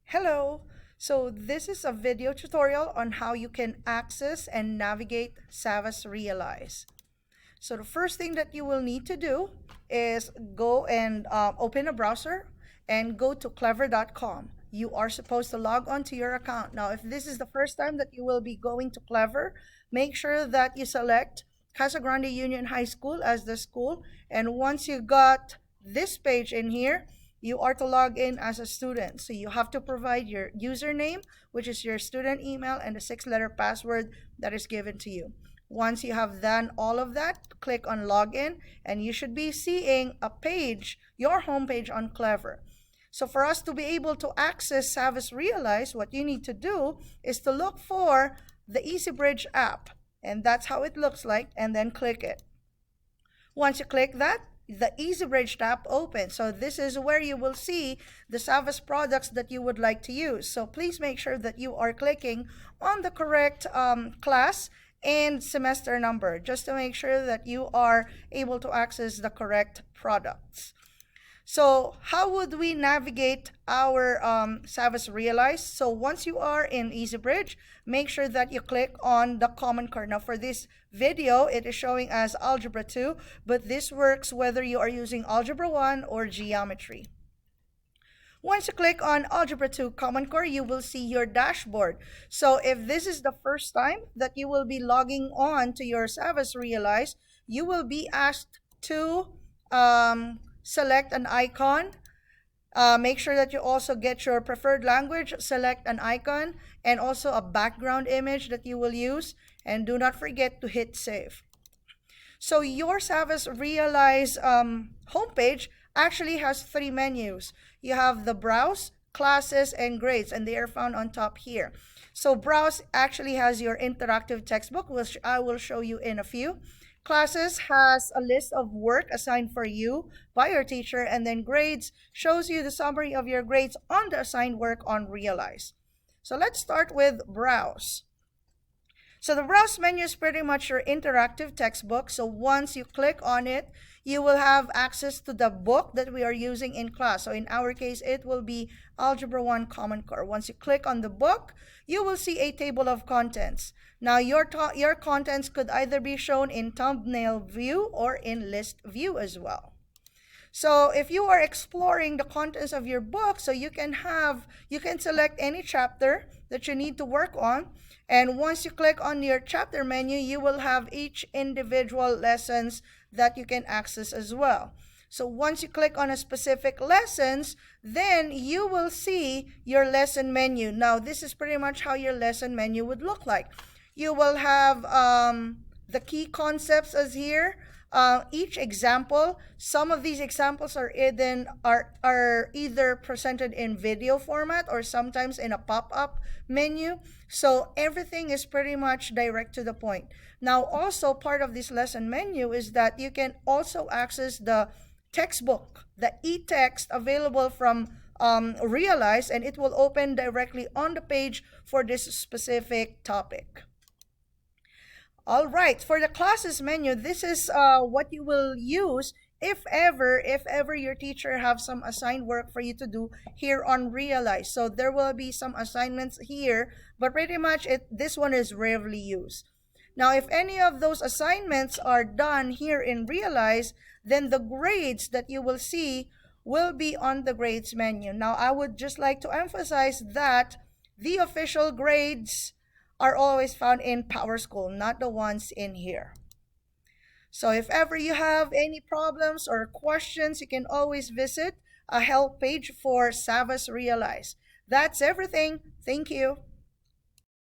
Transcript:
Hello! So this is a video tutorial on how you can access and navigate Savvas Realize. So the first thing that you will need to do is go and open a browser and go to clever.com. You are supposed to log on to your account. Now, if this is the first time that you will be going to Clever, make sure that you select Casa Grande Union High School as the school. And once you got this page in here, you are to log in as a student. So you have to provide your username, which is your student email, and the 6-letter password that is given to you. Once you have done all of that, click on login, and you should be seeing a page, your homepage on Clever. So for us to be able to access Savvas Realize, what you need to do is to look for the EasyBridge app, and that's how it looks like, and then click it. Once you click that, the EasyBridge tab opens. So this is where you will see the Savvas products that you would like to use. So please make sure that you are clicking on the correct class and semester number, just to make sure that you are able to access the correct products. So how would we navigate our Savvas Realize? So once you are in EasyBridge, make sure that you click on the Common Core. Now for this video, it is showing as Algebra 2, but this works whether you are using Algebra 1 or Geometry. Once you click on Algebra 2 Common Core, you will see your dashboard. So if this is the first time that you will be logging on to your Savvas Realize, you will be asked to select an icon. Make sure that you also get your preferred language, select an icon, and also a background image that you will use. And do not forget to hit save. So your Savvas Realize homepage actually has 3 menus. You have the Browse, Classes, and Grades, and they are found on top here. So Browse actually has your interactive textbook, which I will show you in a few. Classes has a list of work assigned for you by your teacher, and then Grades shows you the summary of your grades on the assigned work on Realize. So let's start with Browse. So the Browse menu is pretty much your interactive textbook. So once you click on it, you will have access to the book that we are using in class. So in our case, it will be Algebra 1 Common Core. Once you click on the book, you will see a table of contents. Now your contents could either be shown in thumbnail view or in list view as well. So if you are exploring the contents of your book, so you can select any chapter that you need to work on. And once you click on your chapter menu, you will have each individual lessons that you can access as well. So once you click on a specific lessons, then you will see your lesson menu. Now this is pretty much how your lesson menu would look like. You will have the key concepts as here. Each example, some of these examples are either presented in video format or sometimes in a pop-up menu. So everything is pretty much direct to the point. Now also part of this lesson menu is that you can also access the textbook, the e-text available from Realize, and it will open directly on the page for this specific topic. All right, for the classes menu, this is what you will use if ever your teacher have some assigned work for you to do here on Realize. So there will be some assignments here, but pretty much this one is rarely used. Now, if any of those assignments are done here in Realize, then the grades that you will see will be on the grades menu. Now, I would just like to emphasize that the official grades are always found in PowerSchool, not the ones in here. So if ever you have any problems or questions, you can always visit a help page for Savvas Realize. That's everything. Thank you.